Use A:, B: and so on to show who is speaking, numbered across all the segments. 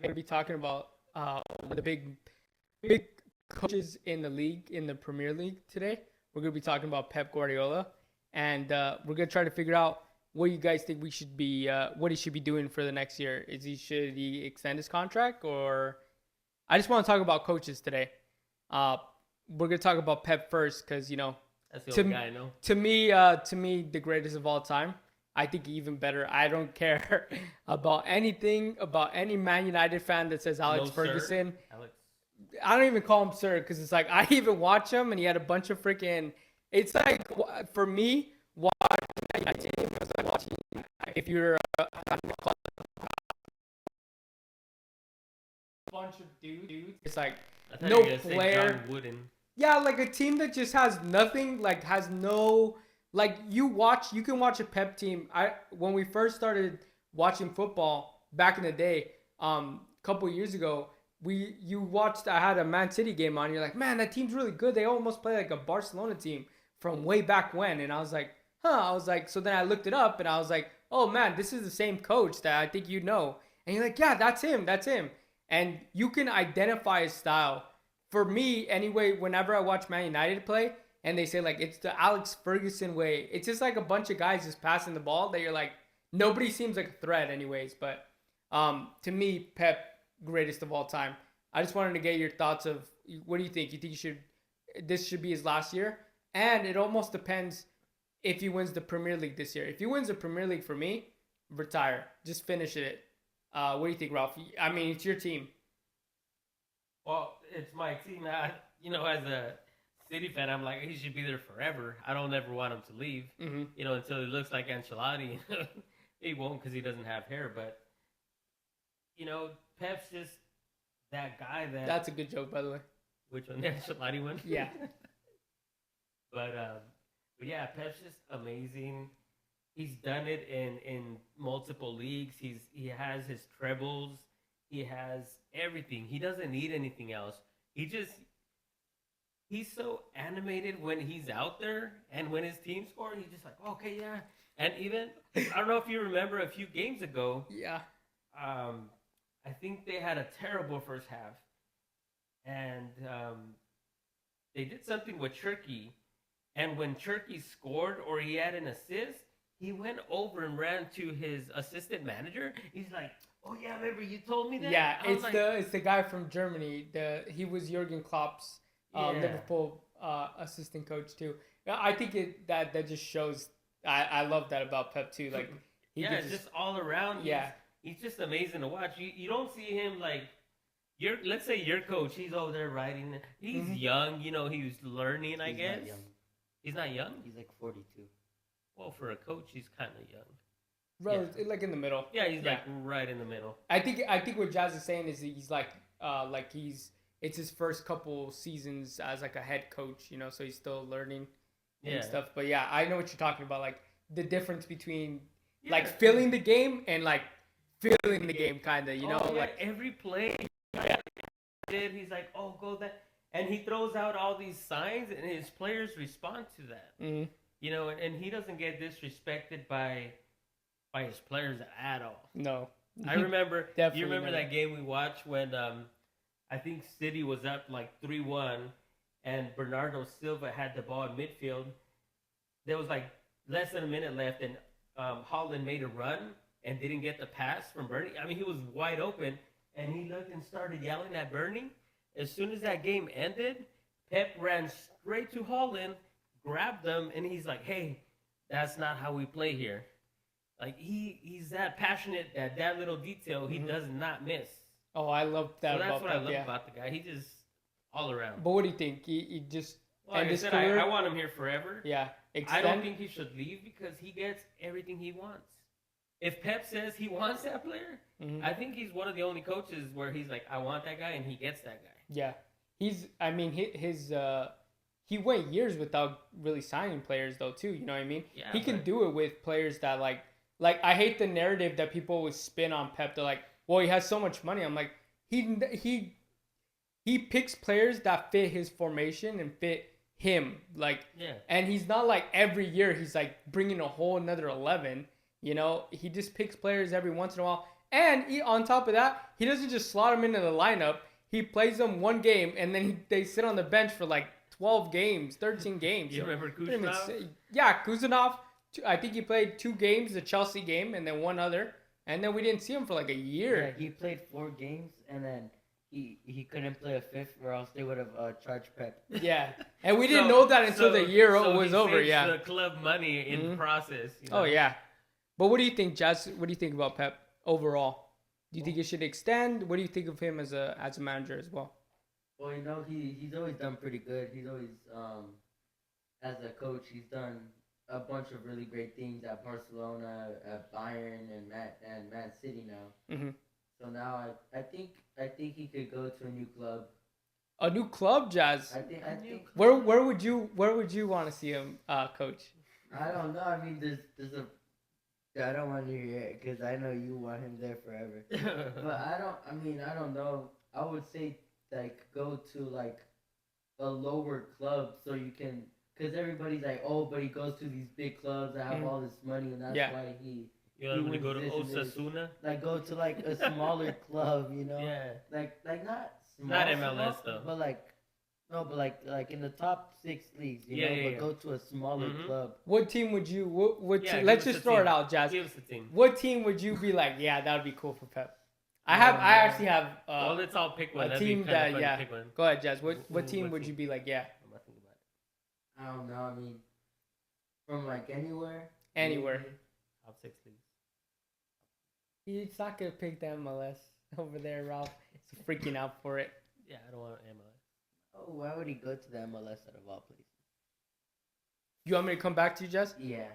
A: going to be talking about one of the big coaches in the league, in the Premier League today. We're going to be talking about Pep Guardiola, and we're going to try to figure out what you guys think what he should be doing for the next year. Should he extend his contract, or I just want to talk about coaches today. We're going to talk about Pep first because
B: That's the only guy I know.
A: to me, the greatest of all time. I think even better. I don't care about anything about any Man United fan that says Alex
B: No,
A: Ferguson.
B: Sir. Alex.
A: I don't even call him sir because it's like I even watch him and he had a bunch of freaking. It's like for me watching Man United team was like watching. If you're a bunch of dudes, it's like
B: I thought
A: no
B: you were gonna say
A: player.
B: John Wooden.
A: Yeah, like a team that just has nothing, like has no like you can watch a Pep team. When we first started watching football back in the day, couple years ago, I had a Man City game on, you're like, man, that team's really good. They almost play like a Barcelona team from way back when. And I was like, so then I looked it up and I was like, oh man, this is the same coach that I think you know. And you're like, yeah, that's him. And you can identify his style for me anyway. Whenever I watch Man United play and they say like it's the Alex Ferguson way, it's just like a bunch of guys just passing the ball that you're like, nobody seems like a threat anyways. But to me, Pep, greatest of all time. I just wanted to get your thoughts of what do you think? You think this should be his last year? And it almost depends if he wins the Premier League this year. If he wins the Premier League, for me, retire, just finish it. What do you think, Ralph? I mean, it's your team.
B: Well, it's my team. As a City fan, I'm like, he should be there forever. I don't ever want him to leave.
A: Mm-hmm.
B: Until he looks like Ancelotti. He won't because he doesn't have hair. But Pep's just that guy that.
A: That's a good joke, by the way.
B: Which one? The Ancelotti one?
A: Yeah.
B: But yeah, Pep's just amazing. He's done it in multiple leagues. He has his trebles. He has everything. He doesn't need anything else. He's so animated when he's out there and when his team scores, he's just like, okay, yeah. And even I don't know if you remember a few games ago.
A: Yeah.
B: I think they had a terrible first half, and they did something with Turkey, and when Turkey scored or he had an assist, he went over and ran to his assistant manager. He's like, "Oh yeah, remember you told me that?"
A: Yeah, it's the guy from Germany. He was Jurgen Klopp's Liverpool assistant coach too. I think that just shows. I love that about Pep too. Like
B: it's just all around.
A: Yeah.
B: He's just amazing to watch. You don't see him like let's say your coach, he's over there writing. He's young, he was learning, I guess.
C: Not young.
B: He's not young?
C: He's like 42.
B: Well, for a coach, he's kind of young.
A: Like in the middle.
B: Yeah, he's like right in the middle.
A: I think what Jazz is saying is he's like it's his first couple seasons as like a head coach, so he's still learning and stuff. But yeah, I know what you're talking about, like the difference between like filling the game and like feeling the game, kind of,
B: like every play he's like, oh, go that, and he throws out all these signs and his players respond to that. And he doesn't get disrespected by his players at all.
A: No.
B: I remember you remember
A: not.
B: that game we watched when I think City was up like 3-1 and Bernardo Silva had the ball in midfield. There was like less than a minute left and Haaland made a run and didn't get the pass from Bernie. I mean, he was wide open, and he looked and started yelling at Bernie. As soon as that game ended, Pep ran straight to Haaland, grabbed them, and he's like, hey, that's not how we play here. Like, he's that passionate that little detail he does not miss.
A: Oh, I love that.
B: So that's
A: about
B: what
A: Pep,
B: I love about the guy. He just all around.
A: But what do you think? He just
B: like I said, I want him here forever.
A: Yeah.
B: I don't think he should leave because he gets everything he wants. If Pep says he wants that player, I think he's one of the only coaches where he's like, I want that guy, and he gets that guy.
A: Yeah. He went years without really signing players though too, you know what I mean?
B: Yeah,
A: he can do it with players that like I hate the narrative that people always spin on Pep. They're like, well, he has so much money. I'm like, he picks players that fit his formation and fit him. Like, and he's not like every year he's like bringing a whole another 11. He just picks players every once in a while. And on top of that, he doesn't just slot him into the lineup. He plays them one game, and then they sit on the bench for like 12 games, 13 games.
B: You remember Kuznetsov?
A: Yeah, Kuznetsov. I think he played 2 games, the Chelsea game, and then one other. And then we didn't see him for like a year.
C: Yeah, he played 4 games, and then he couldn't play a 5th, or else they would have charged Pep.
A: Yeah, and we didn't know that until the year was
B: he
A: over.
B: saves
A: Yeah,
B: the club money in the process. You know?
A: Oh yeah, but what do you think, Jazz? What do you think about Pep overall? Do you think he should extend? What do you think of him as a manager as well?
C: Well, he's always done pretty good. He's always as a coach, he's done a bunch of really great things at Barcelona, at Bayern, and Man City now.
A: Mm-hmm.
C: So now I think he could go to a new club.
A: A new club, Jazz.
C: I think
A: Where would you want to see him coach?
C: I don't know. I mean, there's a. I don't want to hear it because I know you want him there forever. But I don't know. I would say like go to like a lower club so you can, because everybody's like, oh, but he goes to these big clubs that have all this money, and that's why he.
B: You want him to go to Osasuna?
C: Like go to like a smaller club, you know?
B: Yeah.
C: Like not small,
B: not MLS though.
C: But like in the top 6 leagues, you know. But go to a smaller club.
A: What team would you? Let's just throw it out, Jazz.
B: Give us a team.
A: What team would you be like? Yeah, that would be cool for Pep. I actually have.
B: Well, let's all pick one.
A: A team that pick one. Go ahead, Jazz. What team would you be like? Yeah.
C: I don't know. I mean, from like anywhere.
A: Anywhere.
B: Top 6 leagues.
A: He's not gonna pick the MLS over there, Ralph. He's freaking out for it.
B: Yeah, I don't want MLS.
C: Oh, why would he go to the MLS out of all places?
A: You want me to come back to you, Jess?
C: Yeah.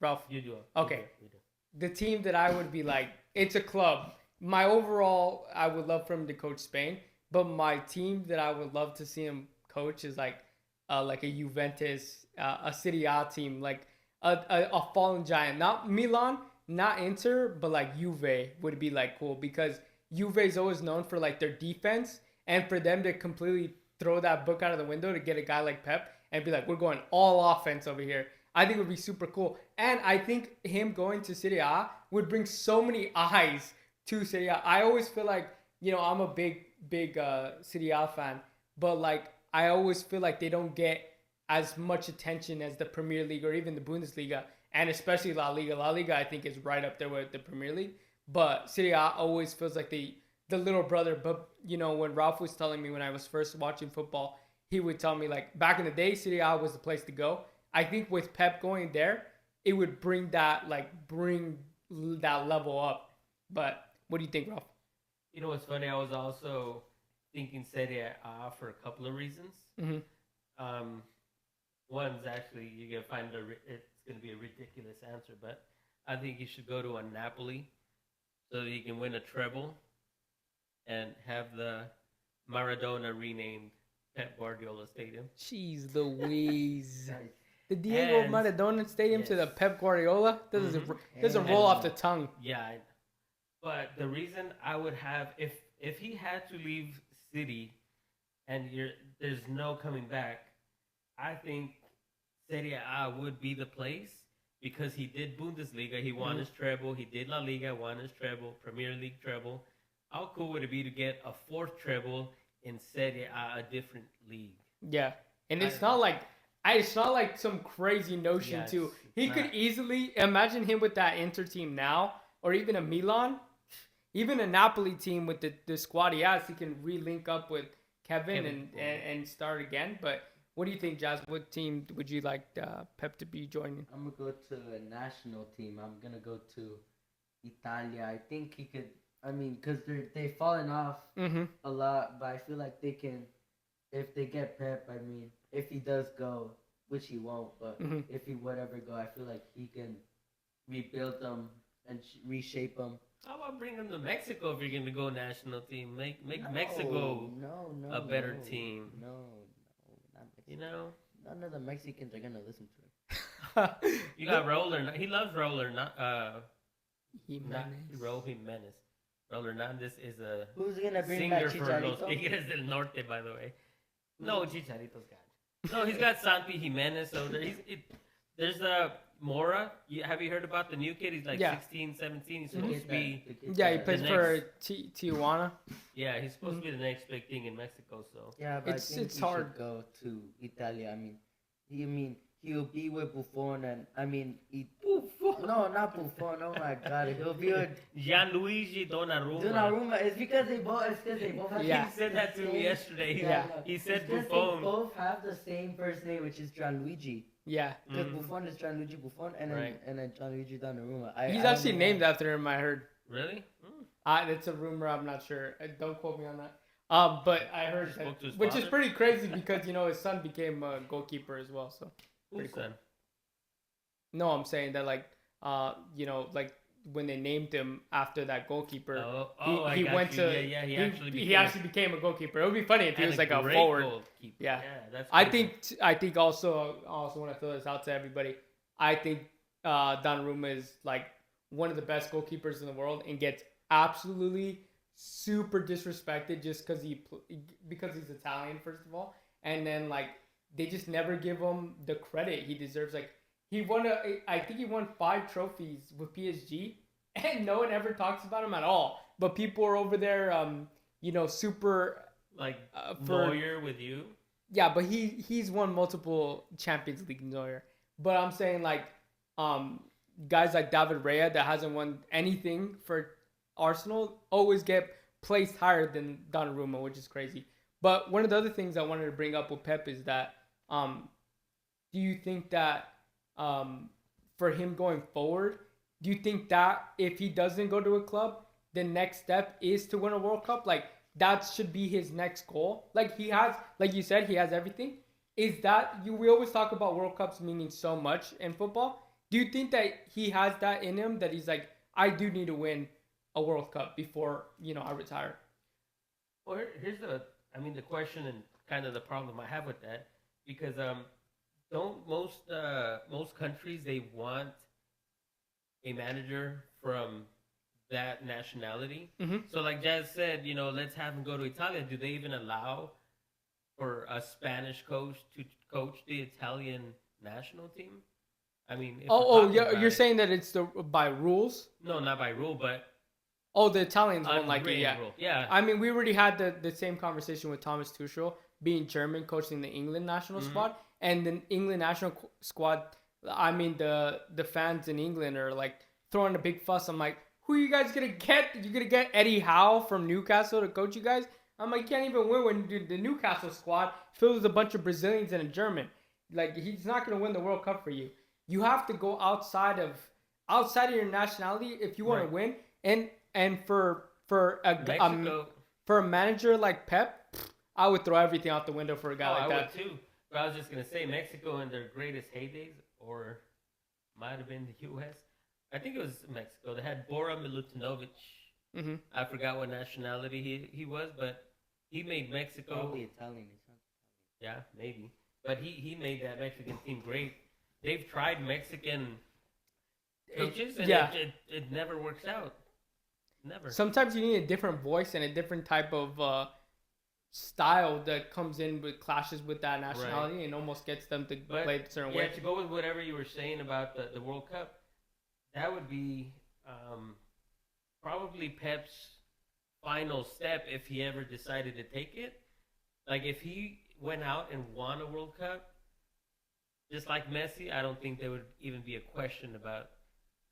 A: Ralph.
B: You do.
A: Okay. You do. The team that I would be like, it's a club. My overall, I would love for him to coach Spain, but my team that I would love to see him coach is like a Juventus, a Serie A team, like a fallen giant, not Milan. Not Inter, but like Juve would be like cool because Juve is always known for like their defense, and for them to completely throw that book out of the window to get a guy like Pep and be like, we're going all offense over here. I think it would be super cool. And I think him going to Serie A would bring so many eyes to Serie A. I always feel like, I'm a big Serie A fan, but like I always feel like they don't get as much attention as the Premier League or even the Bundesliga. And especially La Liga. La Liga, I think, is right up there with the Premier League. But Serie A always feels like the little brother. But, when Ralph was telling me when I was first watching football, he would tell me, like, back in the day, Serie A was the place to go. I think with Pep going there, it would bring that level up. But what do you think, Ralph?
B: You know what's funny? I was also thinking Serie A for a couple of reasons.
A: Mm-hmm.
B: One's actually, you're going to find it's going to be a ridiculous answer, but I think he should go to a Napoli so that he can win a treble and have the Maradona renamed Pep Guardiola Stadium.
A: Jeez Louise. The Diego Maradona Stadium to the Pep Guardiola doesn't roll off the tongue.
B: Yeah, but the reason I would have, if he had to leave City and there's no coming back, I think Serie A would be the place because he did Bundesliga, he won his treble, he did La Liga, won his treble, Premier League treble. How cool would it be to get a 4th treble in Serie A, a different league?
A: Yeah, and it's not like some crazy notion too. He could easily imagine him with that Inter team now, or even a Milan, even a Napoli team with the squad he has. He can re-link up with Kevin and start again, but. What do you think, Jazz? What team would you like Pep to be joining?
C: I'm going to go to a national team. I'm going to go to Italia. I think he could, because they've fallen off a lot, but I feel like they can, if they get Pep, if he does go, which he won't, but if he would ever go, I feel like he can rebuild them and reshape them.
B: How about bring them to Mexico if you're going to go national team? Make Mexico a better team.
C: No. None of the Mexicans are gonna listen to him.
B: You got Roller. He loves Roller. Raúl Jiménez. Roller Hernandez is a
C: who's gonna bring
B: singer
C: back
B: for Los Tigres del Norte, by the way. No, Chicharito's got. No, he's got Santi Jimenez. So there's Mora, have you heard about the new kid? He's like
A: Yeah.
B: 16, 17. He's
C: The
B: supposed
C: kid
B: to be,
A: Yeah, he
C: that-
A: plays
B: The
A: for
B: next-
A: Tijuana.
B: yeah, he's supposed to be the next big thing in Mexico. So
C: Yeah, but
A: It's-
C: I think
A: it's
C: he
A: hard.
C: should go to Italia. I mean, he'll be with Buffon, and
B: Buffon.
C: no, not Buffon. Oh my God, he'll be with
B: Gianluigi Donnarumma.
C: Donnarumma. It's because they both. Have
A: Yeah.
B: He said that to me yesterday.
A: Yeah.
C: no.
B: He said
C: It's 'cause
B: Buffon.
C: They both have the same first name, which is Gianluigi.
A: Yeah,
C: Because
B: Mhm.
C: Buffon is Gianluigi Buffon, and
B: Right.
C: then Gianluigi Donnarumma.
A: he's
C: I don't
A: actually
C: know
A: named
C: why.
A: after him. I heard.
B: Really? Mm.
A: It's a rumor. I'm not sure. Don't quote me on that. But I heard
B: Spoke to
A: that,
B: his
A: which is
B: father?
A: pretty crazy because his son became a goalkeeper as well. So
B: Who's
A: Pretty cool.
B: son?
A: no, I'm saying that like like when they named him after that goalkeeper,
B: I
A: he
B: got
A: went
B: you.
A: to
B: Yeah, he
A: he actually became a goalkeeper. It would be funny if he
B: and
A: was like a
B: great
A: forward.
B: goalkeeper.
A: Yeah.
B: That's
A: I
B: crazy.
A: think also want to throw this out to everybody. I think Donnarumma is like one of the best goalkeepers in the world and gets absolutely super disrespected just because he's Italian first of all, and then like they just never give him the credit he deserves. Like I think he won 5 trophies with PSG, and no one ever talks about him at all. But people are over there, super
B: Like
A: for
B: Neuer with you.
A: yeah, but he's won multiple Champions League Neuer. But I'm saying like guys like David Raya that hasn't won anything for Arsenal always get placed higher than Donnarumma, which is crazy. But one of the other things I wanted to bring up with Pep is that do you think that for him going forward, do you think that if he doesn't go to a club, the next step is to win a World Cup? Like that should be his next goal. Like he has, like you said, he has everything. Is that we always talk about World Cups meaning so much in football? Do you think that he has that in him that he's like, I do need to win a World Cup before I retire?
B: Well, here's the question and kind of the problem I have with that, because don't most countries, they want a manager from that nationality?
A: Mm-hmm.
B: So like Jazz said, let's have him go to Italia. Do they even allow for a Spanish coach to coach the Italian national team? I mean, if we're talking
A: yeah,
B: about
A: you're
B: it-
A: saying that it's by rules?
B: no, not by rule, but
A: The Italians won't like it.
B: unwritten
A: Yeah.
B: rule. Yeah.
A: I mean, we already had the same conversation with Thomas Tuchel being German, coaching the England national
B: Mhm.
A: squad, and the England national squad. I mean, the fans in England are like throwing a big fuss. I'm like, who are you guys gonna get? You're gonna get Eddie Howe from Newcastle to coach you guys? I'm like, you can't even win when the Newcastle squad filled with a bunch of Brazilians and a German. Like, he's not gonna win the World Cup for you. You have to go outside of your nationality if you want
B: Right.
A: to win. And for
B: Mexico.
A: for a manager like Pep, I would throw everything out the window for a guy
B: I
A: like that.
B: would too. But I was just gonna say, Mexico in their greatest heydays, or might have been the U.S. I think it was Mexico. They had Bora Milutinovic.
A: Hmm.
B: I forgot what nationality he was, but he made Mexico.
C: Probably Italian. It's not-
B: Yeah, maybe. But he made that Mexican team great. They've tried Mexican coaches, and
A: Yeah.
B: it never works out. Never.
A: Sometimes you need a different voice and a different type of style that comes in with clashes with that nationality and almost gets them to
B: But,
A: play a certain
B: yeah,
A: way.
B: to go with whatever you were saying about the World Cup, that would be probably Pep's final step if he ever decided to take it. Like if he went out and won a World Cup, just like Messi, I don't think there would even be a question about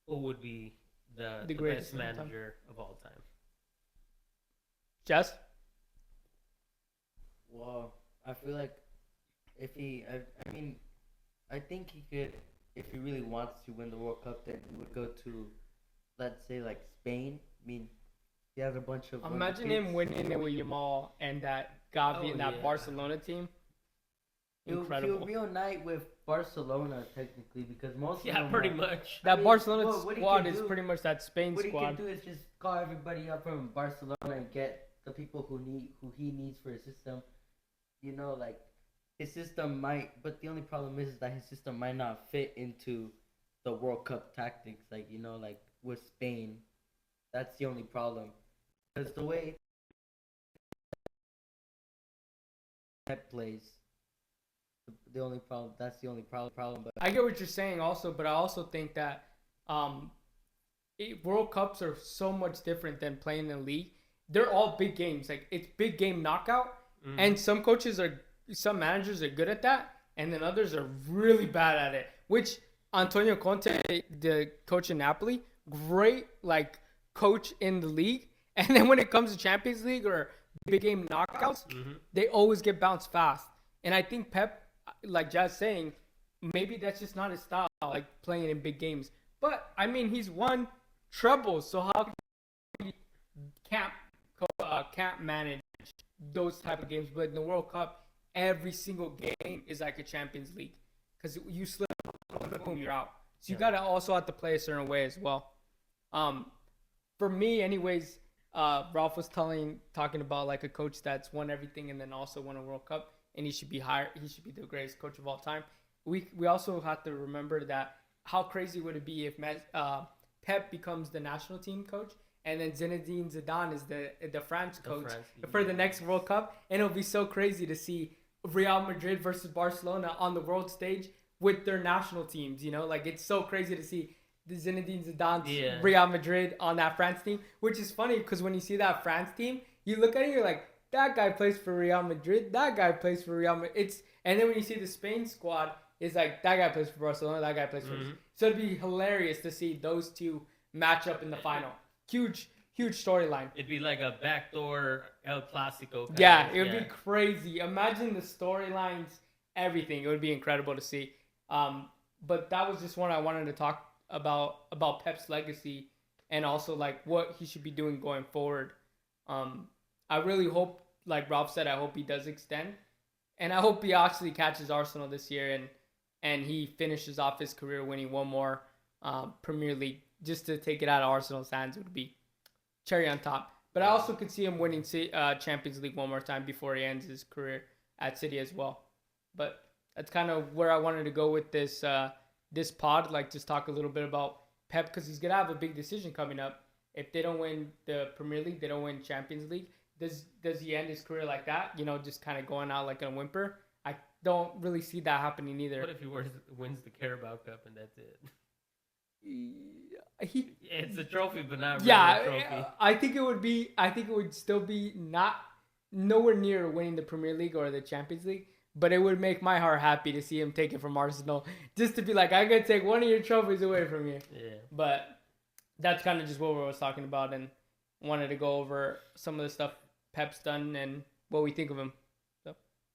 B: who would be the
A: greatest
B: best
A: of all time.
B: manager of all time.
A: Jess?
C: Well, I feel like if he, I think he could, if he really wants to win the World Cup, then he would go to, let's say, like Spain. I mean, he has a bunch of.
A: Imagine him winning it with Yamal and that Gavi
B: Oh,
A: and that
B: yeah.
A: Barcelona team.
C: He'll
A: Incredible.
C: reunite with Barcelona technically because most of
B: Yeah,
C: them
B: pretty
C: are-
B: much.
A: That
C: I mean,
A: Barcelona
C: well, what he
A: squad
C: can
A: is
C: do-
A: pretty much that Spain
C: What he
A: squad.
C: can do is just call everybody up from Barcelona and get the people who he needs for his system. Like his system might, but the only problem is that his system might not fit into the World Cup tactics. Like like with Spain, that's the only problem. Because the way Pep plays, the only problem. That's the only problem. But
A: I get what you're saying also, but I also think that World Cups are so much different than playing in the league. They're all big games. Like it's big game knockout, and some managers are good at that, and then others are really bad at it. Which Antonio Conte, the coach in Napoli, great like coach in the league, and then when it comes to Champions League or big game knockouts, they always get bounced fast. And I think Pep, like Jazz saying, maybe that's just not his style, like playing in big games. But I mean, he's won trebles, so how can't can't manage those type of games? But in the World Cup, every single game is like a Champions League because you slip, boom, you're out. So you gotta also have to play a certain way as well. For me, anyways, Ralph was talking about like a coach that's won everything and then also won a World Cup, and he should be higher. He should be the greatest coach of all time. We also have to remember that how crazy would it be if Pep becomes the national team coach and then Zinedine Zidane is the France coach for the next World Cup, and it'll be so crazy to see Real Madrid versus Barcelona on the world stage with their national teams. You know, like it's so crazy to see the Zinedine Zidane's Real Madrid on that France team, which is funny because when you see that France team, you look at it, you're like, that guy plays for Real Madrid, that guy plays for Real Madrid. And then when you see the Spain squad, it's like that guy plays for Barcelona, that guy plays for. So it'd be hilarious to see those two match up in the final. Huge storyline.
B: It'd be like a backdoor El Clasico.
A: It would be crazy. Imagine the storylines, everything. It would be incredible to see. But that was just one I wanted to talk about Pep's legacy and also like what he should be doing going forward. I really hope, like Rob said, I hope he does extend, and I hope he actually catches Arsenal this year and he finishes off his career winning one more Premier League. Just to take it out of Arsenal's hands would be cherry on top. But I also could see him winning Champions League one more time before he ends his career at City as well. But that's kind of where I wanted to go with this this pod. Like just talk a little bit about Pep because he's gonna have a big decision coming up. If they don't win the Premier League, they don't win Champions League. Does he end his career like that? You know, just kind of going out like a whimper. I don't really see that happening either.
B: What if he wins the Carabao Cup and that's it? It's a trophy, but not really a trophy.
A: I think it would still be nowhere near winning the Premier League or the Champions League, but it would make my heart happy to see him take it from Arsenal, just to be like, I could take one of your trophies away from you.
B: Yeah.
A: But that's kind of just what we was talking about, and wanted to go over some of the stuff Pep's done and what we think of him.